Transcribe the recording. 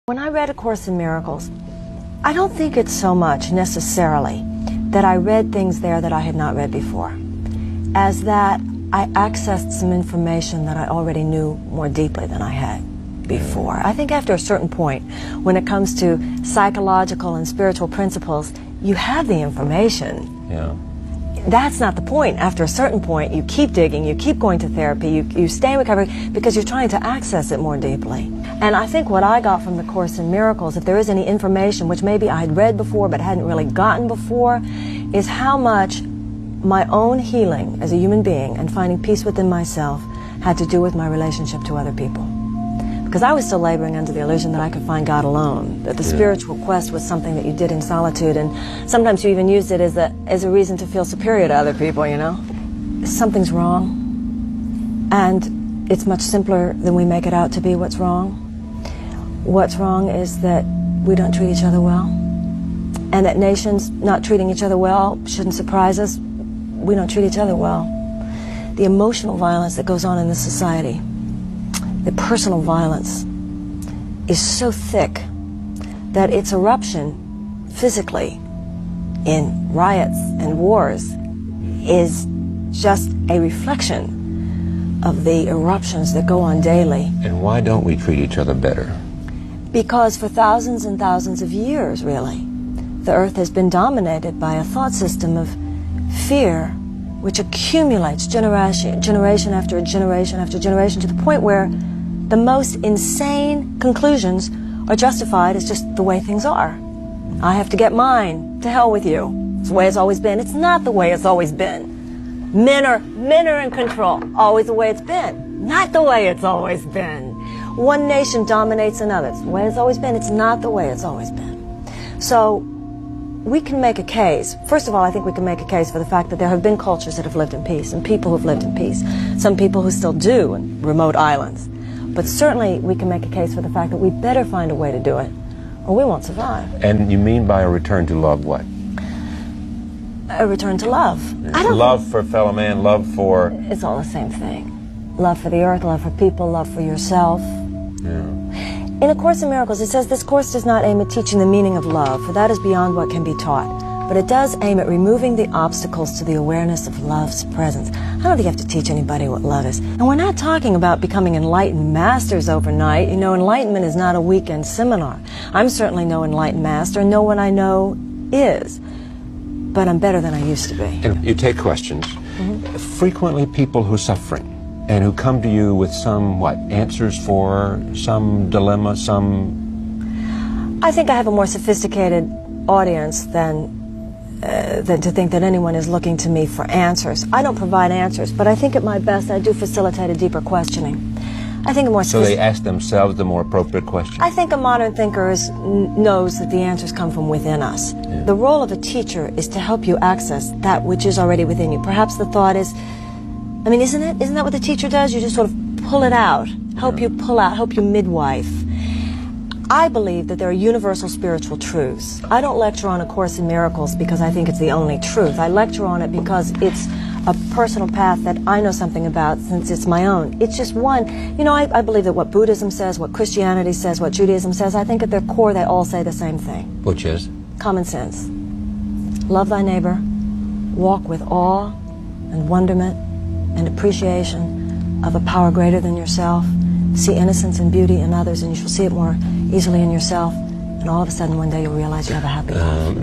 When I read A Course in Miracles, I don't think it's so much necessarily that I read things there that I had not read before, as that I accessed some information that I already knew more deeply than I had before. I think after a certain point, when it comes to psychological and spiritual principles, you have the information. Yeah. That's not the point. After a certain point, you keep digging, you keep going to therapy, you stay in recovery because you're trying to access it more deeply. And I think what I got from the Course in Miracles, if there is any information which maybe I had read before but hadn't really gotten before, is how much my own healing as a human being and finding peace within myself had to do with my relationship to other people. Because I was still laboring under the illusion that I could find God alone, that the spiritual quest was something that you did in solitude, and sometimes you even used it as a reason to feel superior to other people, you know? Something's wrong, and it's much simpler than we make it out to be what's wrong. What's wrong is that we don't treat each other well, and that nations not treating each other well shouldn't surprise us. We don't treat each other well. The emotional violence that goes on in this society, the personal violence, is so thick that its eruption physically in riots and wars is just a reflection of the eruptions that go on daily. And why don't we treat each other better? Because for thousands and thousands of years, really, the earth has been dominated by a thought system of fear, which accumulates generation after generation after generation, to the point where the most insane conclusions are justified as just the way things are. I have to get mine. To hell with you. It's the way it's always been. It's not the way it's always been. Men are in control. Always the way it's been. Not the way it's always been. One nation dominates another. It's the way it's always been. It's not the way it's always been. So we can make a case. First of all, I think we can make a case for the fact that there have been cultures that have lived in peace and people who have lived in peace. Some people who still do in remote islands. But certainly we can make a case for the fact that we better find a way to do it, or we won't survive. And you mean by a return to love what? A return to love. Love for fellow man, love for... It's all the same thing. Love for the earth, love for people, love for yourself. Yeah. In A Course in Miracles, it says, this course does not aim at teaching the meaning of love, for that is beyond what can be taught. But it does aim at removing the obstacles to the awareness of love's presence. I don't think you have to teach anybody what love is. And we're not talking about becoming enlightened masters overnight. You know, enlightenment is not a weekend seminar. I'm certainly no enlightened master, and no one I know is. But I'm better than I used to be. And you take questions. Frequently people who are suffering and who come to you with some, answers for some dilemma, some... I think I have a more sophisticated audience than to think that anyone is looking to me for answers. I don't provide answers, but I think at my best I do facilitate a deeper questioning. I think a more So they ask themselves the more appropriate question? I think a modern thinker knows that the answers come from within us. Yeah. The role of a teacher is to help you access that which is already within you. Perhaps the thought is, I mean, isn't that what the teacher does? You just sort of pull it out, help you pull out, help you midwife. I believe that there are universal spiritual truths. I don't lecture on A Course in Miracles because I think it's the only truth. I lecture on it because it's a personal path that I know something about, since it's my own. It's just one. You know, I believe that what Buddhism says, what Christianity says, what Judaism says, I think at their core they all say the same thing. Which is? Common sense. Love thy neighbor. Walk with awe and wonderment and appreciation of a power greater than yourself. See innocence and beauty in others, and you shall see it more easily in yourself, and all of a sudden one day you'll realize you have a happy life.